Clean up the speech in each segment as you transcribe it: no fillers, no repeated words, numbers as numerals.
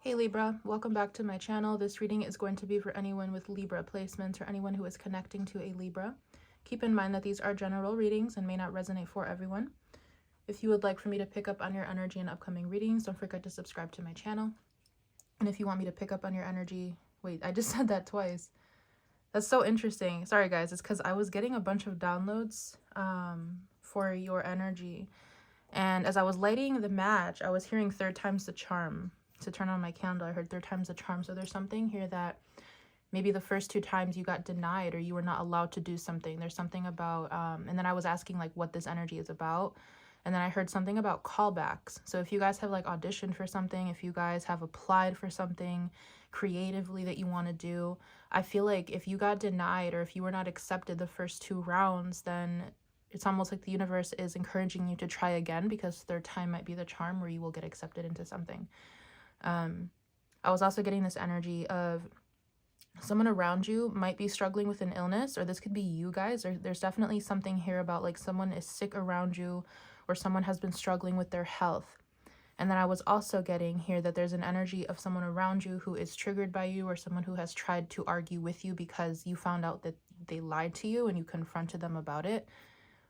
Hey Libra, welcome back to my channel. This reading is going to be for anyone with Libra placements or anyone who is connecting to a Libra. Keep in mind that these are general readings and may not resonate for everyone. If you would like for me to pick up on your energy in upcoming readings, don't forget to subscribe to my channel. And if you want me to pick up on your energy, wait, I just said that twice. That's so interesting. Sorry guys, it's because I was getting a bunch of downloads for your energy. And as I was lighting the match, I was hearing third time's the charm. To turn on my candle, I heard third time's the charm. So there's something here that maybe the first two times you got denied or you were not allowed to do something. There's something about, and then I was asking like what this energy is about. And then I heard something about callbacks. So if you guys have like auditioned for something, if you guys have applied for something creatively that you want to do, I feel like if you got denied or if you were not accepted the first two rounds, then it's almost like the universe is encouraging you to try again because third time might be the charm where you will get accepted into something. I was also getting this energy of someone around you might be struggling with an illness, or this could be you guys, or there's definitely something here about like someone is sick around you or someone has been struggling with their health. And then I was also getting here that there's an energy of someone around you who is triggered by you or someone who has tried to argue with you because you found out that they lied to you and you confronted them about it.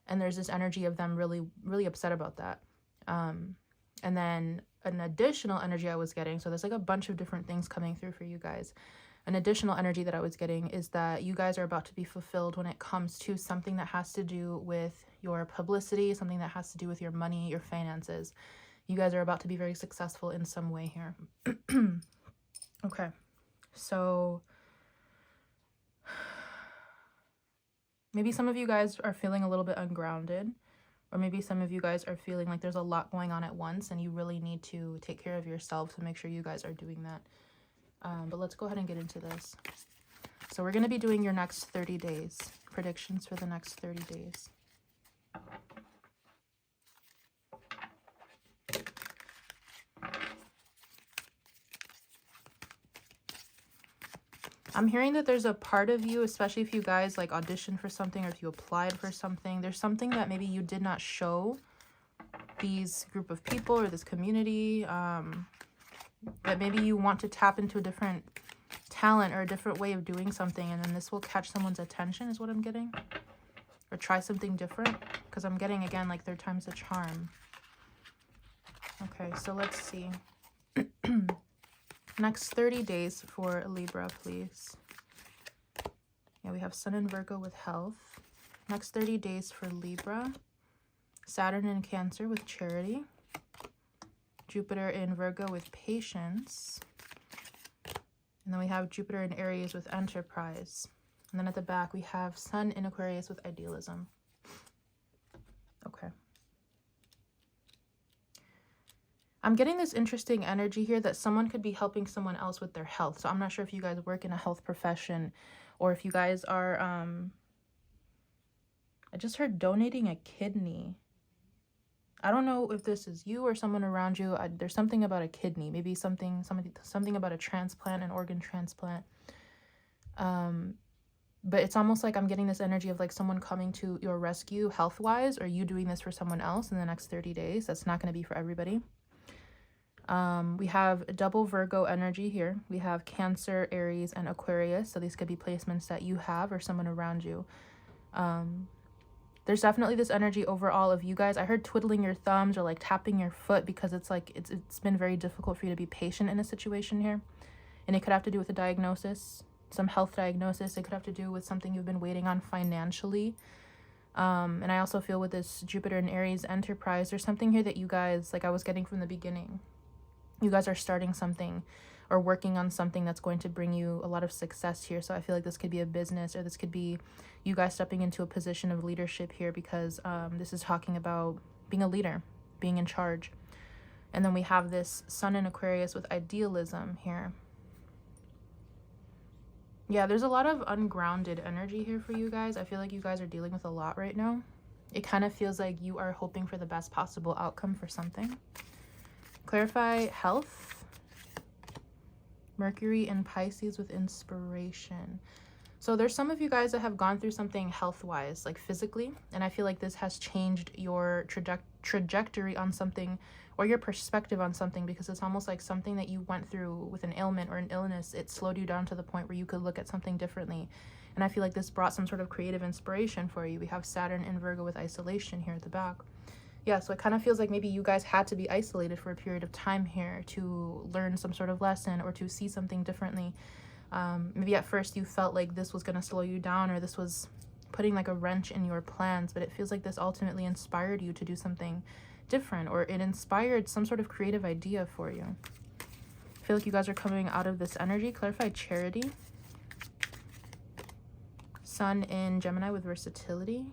And there's this energy of them really, really upset about that. And then an additional energy I was getting, so there's like a bunch of different things coming through for you guys. An additional energy that I was getting is that you guys are about to be fulfilled when it comes to something that has to do with your publicity, something that has to do with your money, your finances. You guys are about to be very successful in some way here. Okay, so maybe some of you guys are feeling a little bit ungrounded, or maybe some of you guys are feeling like there's a lot going on at once and you really need to take care of yourself to make sure you guys are doing that. But let's go ahead and get into this. So we're going to be doing your next 30 days, predictions for the next 30 days. I'm hearing that there's a part of you, especially if you guys like auditioned for something or if you applied for something, there's something that maybe you did not show these group of people or this community, that maybe you want to tap into a different talent or a different way of doing something, and then this will catch someone's attention is what I'm getting. Or try something different, because I'm getting again like third time's the charm. Okay, so let's see. Next 30 days for Libra, please. Yeah, we have Sun in Virgo with health. Next 30 days for Libra. Saturn in Cancer with charity. Jupiter in Virgo with patience. And then we have Jupiter in Aries with enterprise. And then at the back, we have Sun in Aquarius with idealism. Okay. I'm getting this interesting energy here that someone could be helping someone else with their health. So I'm not sure if you guys work in a health profession or if you guys are, I just heard donating a kidney. I don't know if this is you or someone around you. There's something about a kidney, maybe something about a transplant, an organ transplant. But it's almost like I'm getting this energy of like someone coming to your rescue health-wise, or you doing this for someone else in the next 30 days. That's not going to be for everybody. We have double Virgo energy here. We have Cancer, Aries, and Aquarius. So these could be placements that you have or someone around you. There's definitely this energy overall of you guys. I heard twiddling your thumbs or like tapping your foot because it's like it's been very difficult for you to be patient in a situation here. And it could have to do with a diagnosis, some health diagnosis. It could have to do with something you've been waiting on financially. And I also feel with this Jupiter and Aries enterprise, there's something here that you guys, like I was getting from the beginning, you guys are starting something or working on something that's going to bring you a lot of success here. So I feel like this could be a business, or this could be you guys stepping into a position of leadership here, because this is talking about being a leader, being in charge. And then we have this Sun in Aquarius with idealism here. Yeah, there's a lot of ungrounded energy here for you guys. I feel like you guys are dealing with a lot right now. It kind of feels like you are hoping for the best possible outcome for something. Clarify health. Mercury in Pisces with inspiration. So there's some of you guys that have gone through something health-wise, like physically, and I feel like this has changed your trajectory on something, or your perspective on something, because it's almost like something that you went through with an ailment or an illness, it slowed you down to the point where you could look at something differently. And I feel like this brought some sort of creative inspiration for you. We have Saturn in Virgo with isolation here at the back. Yeah, so it kind of feels like maybe you guys had to be isolated for a period of time here to learn some sort of lesson or to see something differently. Maybe at first you felt like this was going to slow you down, or this was putting like a wrench in your plans, but it feels like this ultimately inspired you to do something different, or it inspired some sort of creative idea for you. I feel like you guys are coming out of this energy. Clarify charity. Sun in Gemini with versatility.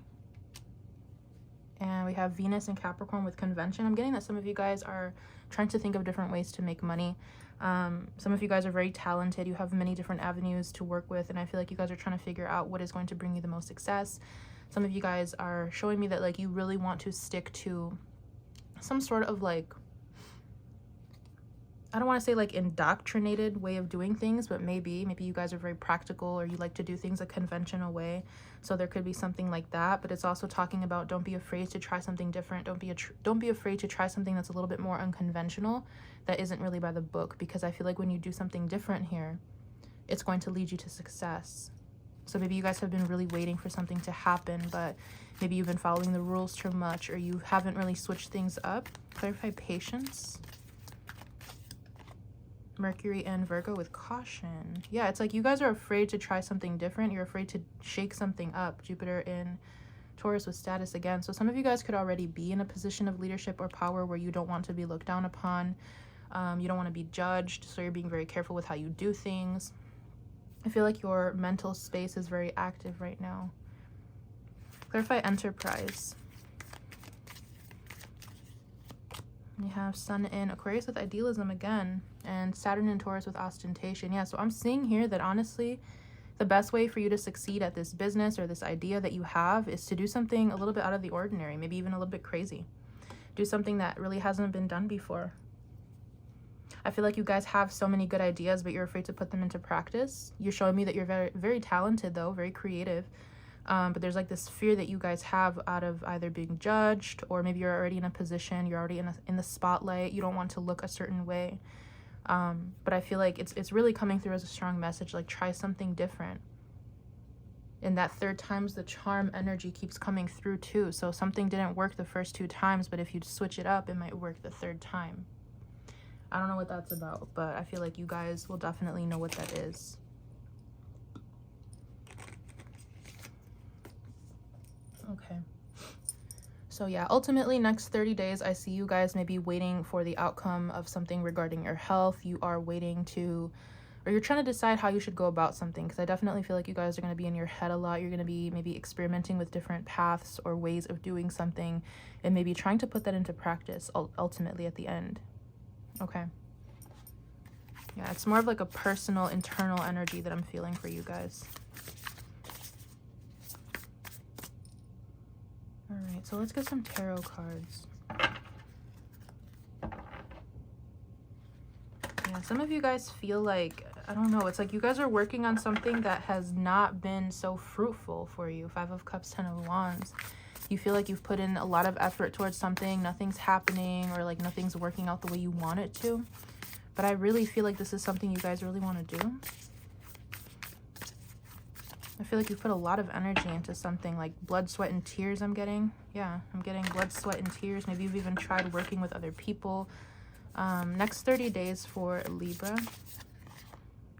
And we have Venus in Capricorn with convention. I'm getting that some of you guys are trying to think of different ways to make money. Some of you guys are very talented. You have many different avenues to work with, and I feel like you guys are trying to figure out what is going to bring you the most success. Some of you guys are showing me that like you really want to stick to some sort of like, I don't want to say like indoctrinated way of doing things, but maybe you guys are very practical, or you like to do things a conventional way. So there could be something like that, but it's also talking about don't be afraid to try something different. Don't be afraid to try something that's a little bit more unconventional, that isn't really by the book, because I feel like when you do something different here, it's going to lead you to success. So maybe you guys have been really waiting for something to happen, but maybe you've been following the rules too much, or you haven't really switched things up. Clarify patience. Mercury and Virgo with caution. Yeah, it's like you guys are afraid to try something different. You're afraid to shake something up. Jupiter in Taurus with status again. So some of you guys could already be in a position of leadership or power where you don't want to be looked down upon. You don't want to be judged, so you're being very careful with how you do things. I feel like your mental space is very active right now. Clarify enterprise. You have Sun in Aquarius with idealism again, and Saturn in Taurus with ostentation. Yeah, so I'm seeing here that honestly, the best way for you to succeed at this business or this idea that you have is to do something a little bit out of the ordinary, maybe even a little bit crazy. Do something that really hasn't been done before. I feel like you guys have so many good ideas, but you're afraid to put them into practice. You're showing me that you're very, very talented though, very creative. But there's like this fear that you guys have out of either being judged, or maybe you're already in a position, you're already in the spotlight, you don't want to look a certain way. But I feel like it's really coming through as a strong message, like try something different. And that third time's the charm energy keeps coming through too. So something didn't work the first 2 times, but if you switch it up, it might work the 3rd time. I don't know what that's about, but I feel like you guys will definitely know what that is. Okay. So yeah, ultimately next 30 days, I see you guys maybe waiting for the outcome of something regarding your health. You are waiting to, or you're trying to decide how you should go about something, because I definitely feel like you guys are going to be in your head a lot. You're going to be maybe experimenting with different paths or ways of doing something, and maybe trying to put that into practice ultimately at the end. Okay. Yeah, it's more of like a personal, internal energy that I'm feeling for you guys. All right, so let's get some tarot cards. Yeah, some of you guys feel like, I don't know, it's like you guys are working on something that has not been so fruitful for you. 5 of Cups, 10 of Wands. You feel like you've put in a lot of effort towards something, nothing's happening, or like nothing's working out the way you want it to. But I really feel like this is something you guys really want to do. I feel like you put a lot of energy into something, like blood, sweat, and tears I'm getting. Yeah, I'm getting blood, sweat, and tears. Maybe you've even tried working with other people. Next 30 days for Libra.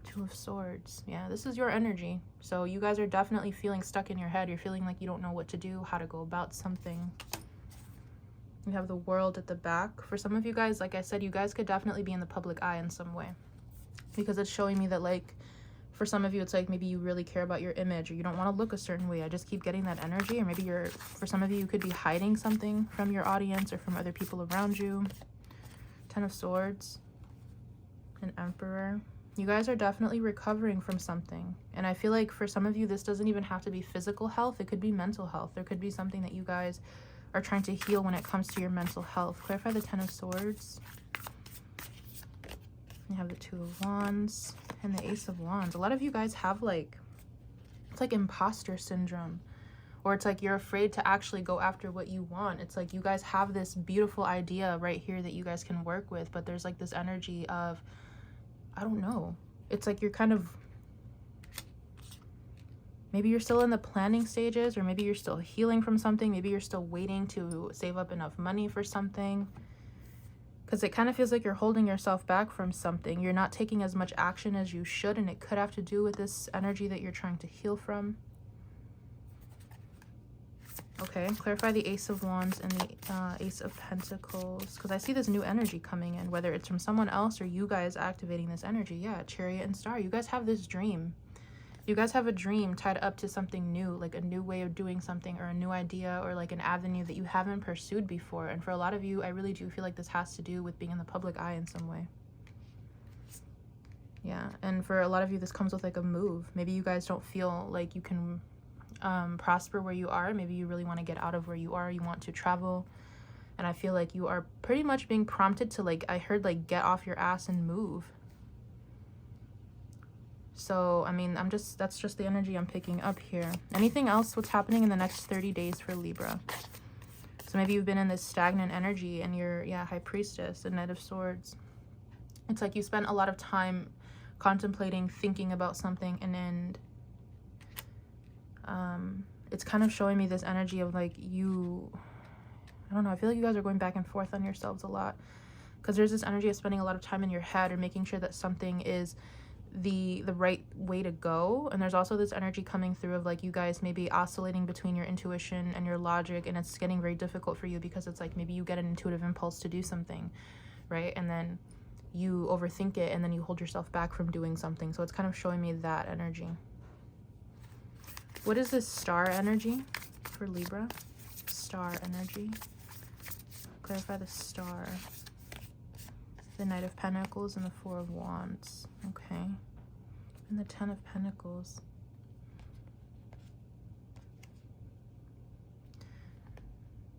2 of Swords. Yeah, this is your energy. So you guys are definitely feeling stuck in your head. You're feeling like you don't know what to do, how to go about something. You have the World at the back. For some of you guys, like I said, you guys could definitely be in the public eye in some way. Because it's showing me that, like, for some of you, it's like maybe you really care about your image, or you don't want to look a certain way. I just keep getting that energy. Or maybe for some of you, you could be hiding something from your audience or from other people around you. 10 of Swords. An Emperor. You guys are definitely recovering from something. And I feel like for some of you, this doesn't even have to be physical health. It could be mental health. There could be something that you guys are trying to heal when it comes to your mental health. Clarify the 10 of Swords. You have the 2 of Wands and the Ace of Wands. A lot of you guys have like It's like imposter syndrome. Or it's like you're afraid to actually go after what you want. It's like you guys have this beautiful idea right here that you guys can work with, but there's like this energy of, I don't know. It's like you're kind of, maybe you're still in the planning stages, or maybe you're still healing from something. Maybe you're still waiting to save up enough money for something. Because it kind of feels like you're holding yourself back from something. You're not taking as much action as you should, and it could have to do with this energy that you're trying to heal from. Okay, clarify the Ace of Wands and the Ace of Pentacles. Because I see this new energy coming in, whether it's from someone else or you guys activating this energy. Yeah, Chariot and Star. You guys have this dream. You guys have a dream tied up to something new, like a new way of doing something, or a new idea, or like an avenue that you haven't pursued before. And for a lot of you, I really do feel like this has to do with being in the public eye in some way. Yeah, and for a lot of you, this comes with like a move. Maybe you guys don't feel like you can prosper where you are. Maybe you really want to get out of where you are. You want to travel, and I feel like you are pretty much being prompted to, like, I heard like get off your ass and move. So I mean, that's just the energy I'm picking up here. Anything else? What's happening in the next 30 days for Libra? So maybe you've been in this stagnant energy, and you're, yeah, High Priestess and Knight of Swords. It's like you spent a lot of time contemplating, thinking about something, and then it's kind of showing me this energy of like you, I don't know, I feel like you guys are going back and forth on yourselves a lot, because there's this energy of spending a lot of time in your head or making sure that something is the right way to go. And there's also this energy coming through of like you guys maybe oscillating between your intuition and your logic, and it's getting very difficult for you because it's like maybe you get an intuitive impulse to do something, right? And then you overthink it, and then you hold yourself back from doing something. So it's kind of showing me that energy. What is this Star energy for Libra? Star energy. Clarify the Star. The Knight of Pentacles and the Four of Wands. Okay. And the Ten of Pentacles.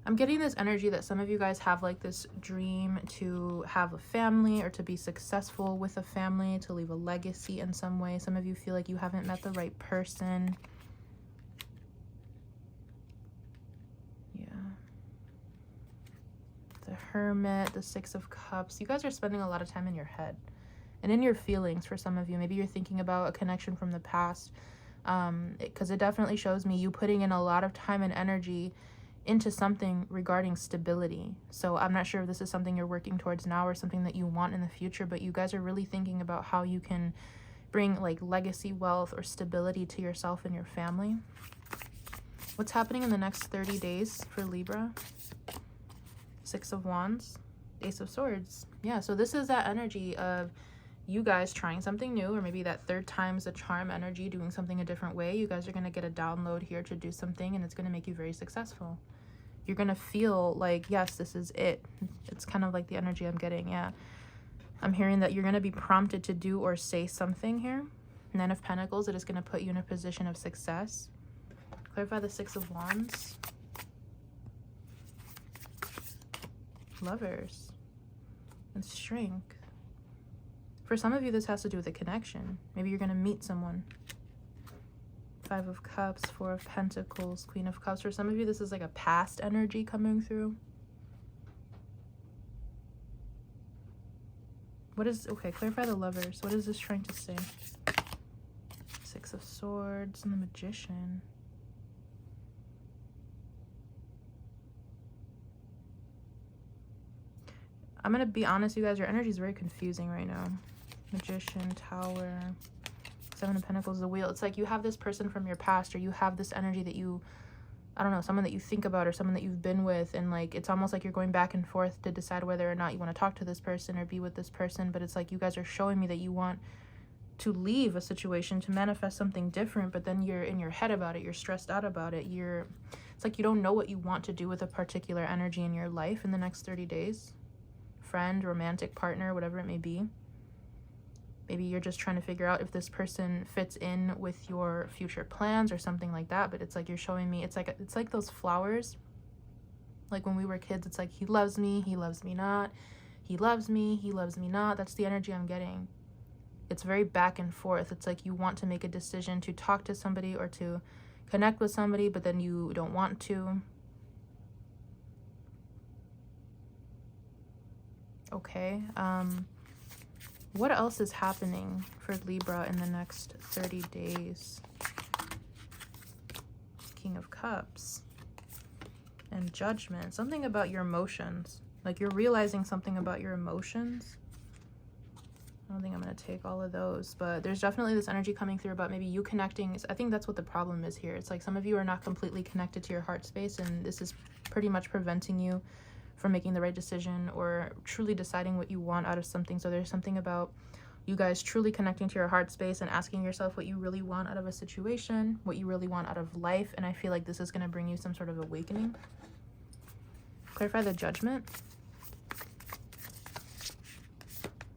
I'm getting this energy that some of you guys have like this dream to have a family, or to be successful with a family, to leave a legacy in some way. Some of you feel like you haven't met the right person. The Hermit, the Six of Cups. You guys are spending a lot of time in your head and in your feelings for some of you. Maybe you're thinking about a connection from the past, because it definitely shows me you putting in a lot of time and energy into something regarding stability. So I'm not sure if this is something you're working towards now or something that you want in the future, but you guys are really thinking about how you can bring like legacy wealth or stability to yourself and your family. What's happening in the next 30 days for Libra? Six of Wands, Ace of Swords. Yeah, so this is that energy of you guys trying something new, or maybe that third time's the charm energy, doing something a different way. You guys are going to get a download here to do something, and it's going to make you very successful. You're going to feel like, yes, this is it. It's kind of like the energy I'm getting, yeah. I'm hearing that you're going to be prompted to do or say something here. Nine of Pentacles, it is going to put you in a position of success. Clarify the Six of Wands. Lovers and Strength. For some of you, this has to do with a connection. Maybe you're going to meet someone. Five of Cups, Four of Pentacles, Queen of Cups. For some of you, this is like a past energy coming through. What is, okay, clarify the Lovers. What is this trying to say? Six of Swords and the Magician. I'm going to be honest, you guys, your energy is very confusing right now. Magician, Tower, Seven of Pentacles, the Wheel. It's like you have this person from your past, or you have this energy that you, I don't know, someone that you think about, or someone that you've been with, and like it's almost like you're going back and forth to decide whether or not you want to talk to this person or be with this person. But it's like you guys are showing me that you want to leave a situation to manifest something different, but then you're in your head about it, you're stressed out about it, it's like you don't know what you want to do with a particular energy in your life in the next 30 days. Friend, romantic partner, whatever it may be. Maybe you're just trying to figure out if this person fits in with your future plans or something like that. But it's like you're showing me, it's like those flowers. Like when we were kids, it's like he loves me not. He loves me, he loves me not. That's the energy I'm getting. it's very back and forth. It's like you want to make a decision to talk to somebody or to connect with somebody, but then you don't want to. Okay. What else is happening for Libra in the next 30 days? King of Cups and Judgment. Something about your emotions. Like you're realizing something about your emotions. I don't think I'm going to take all of those, but there's definitely this energy coming through about maybe you connecting. I think that's what the problem is here. It's like some of you are not completely connected to your heart space, and this is pretty much preventing you from making the right decision or truly deciding what you want out of something. So there's something about you guys truly connecting to your heart space and asking yourself what you really want out of a situation, what you really want out of life. And I feel like this is going to bring you some sort of awakening. Clarify the Judgment.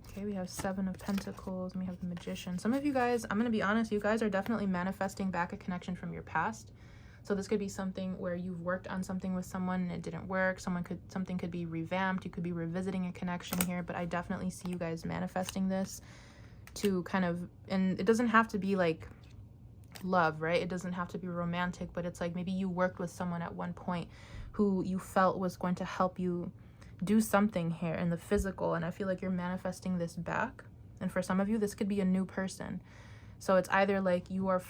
Okay, we have Seven of Pentacles and we have the Magician. Some of you guys, I'm going to be honest, you guys are definitely manifesting back a connection from your past. So this could be something where you've worked on something with someone and it didn't work. Something could be revamped. You could be revisiting a connection here, but I definitely see you guys manifesting this to kind of, and it doesn't have to be like love, right? It doesn't have to be romantic, but it's like maybe you worked with someone at one point who you felt was going to help you do something here in the physical, and I feel like you're manifesting this back. And for some of you, this could be a new person. So it's either like you are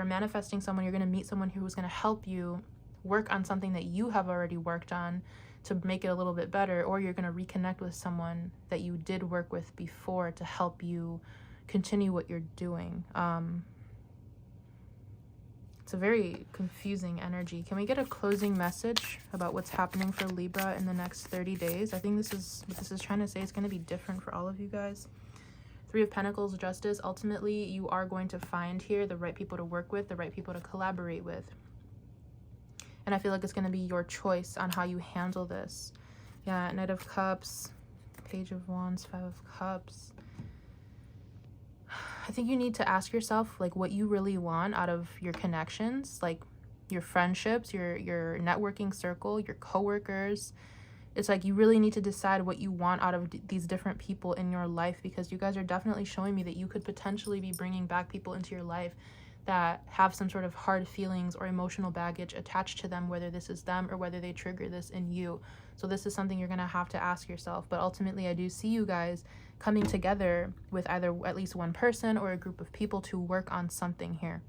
manifesting someone, you're going to meet someone who's going to help you work on something that you have already worked on to make it a little bit better, or you're going to reconnect with someone that you did work with before to help you continue what you're doing. It's a very confusing energy. Can we get a closing message about what's happening for Libra in the next 30 days? I think this is what this is trying to say. It's going to be different for all of you guys. Three of Pentacles, Justice. Ultimately, you are going to find here the right people to work with, the right people to collaborate with. And I feel like it's going to be your choice on how you handle this. Yeah, Knight of Cups, Page of Wands, Five of Cups. I think you need to ask yourself like what you really want out of your connections, like your friendships, your networking circle, your coworkers. It's like you really need to decide what you want out of these different people in your life, because you guys are definitely showing me that you could potentially be bringing back people into your life that have some sort of hard feelings or emotional baggage attached to them, whether this is them or whether they trigger this in you. So this is something you're going to have to ask yourself. But ultimately, I do see you guys coming together with either at least one person or a group of people to work on something here.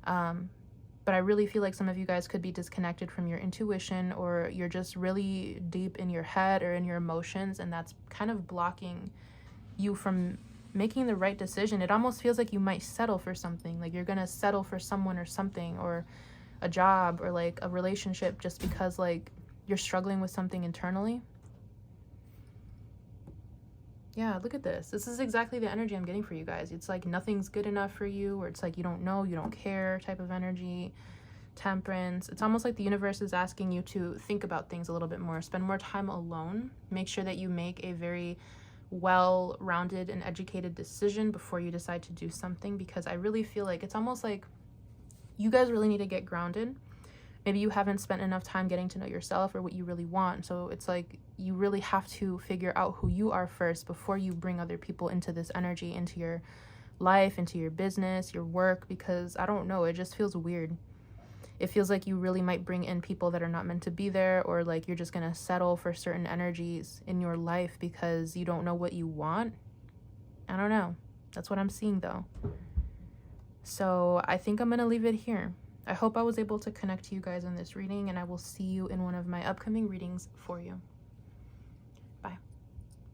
But I really feel like some of you guys could be disconnected from your intuition, or you're just really deep in your head or in your emotions, and that's kind of blocking you from making the right decision. It almost feels like you might settle for something, like you're gonna settle for someone or something, or a job or like a relationship, just because like you're struggling with something internally. Yeah, look at this. This is exactly the energy I'm getting for you guys. It's like nothing's good enough for you, or it's like you don't know, you don't care type of energy. Temperance. It's almost like the universe is asking you to think about things a little bit more, spend more time alone, make sure that you make a very well-rounded and educated decision before you decide to do something, because I really feel like it's almost like you guys really need to get grounded. Maybe you haven't spent enough time getting to know yourself or what you really want. So it's like you really have to figure out who you are first before you bring other people into this energy, into your life, into your business, your work, because I don't know, it just feels weird. It feels like you really might bring in people that are not meant to be there, or like you're just going to settle for certain energies in your life because you don't know what you want. I don't know. That's what I'm seeing though. So I think I'm going to leave it here. I hope I was able to connect to you guys in this reading, and I will see you in one of my upcoming readings for you.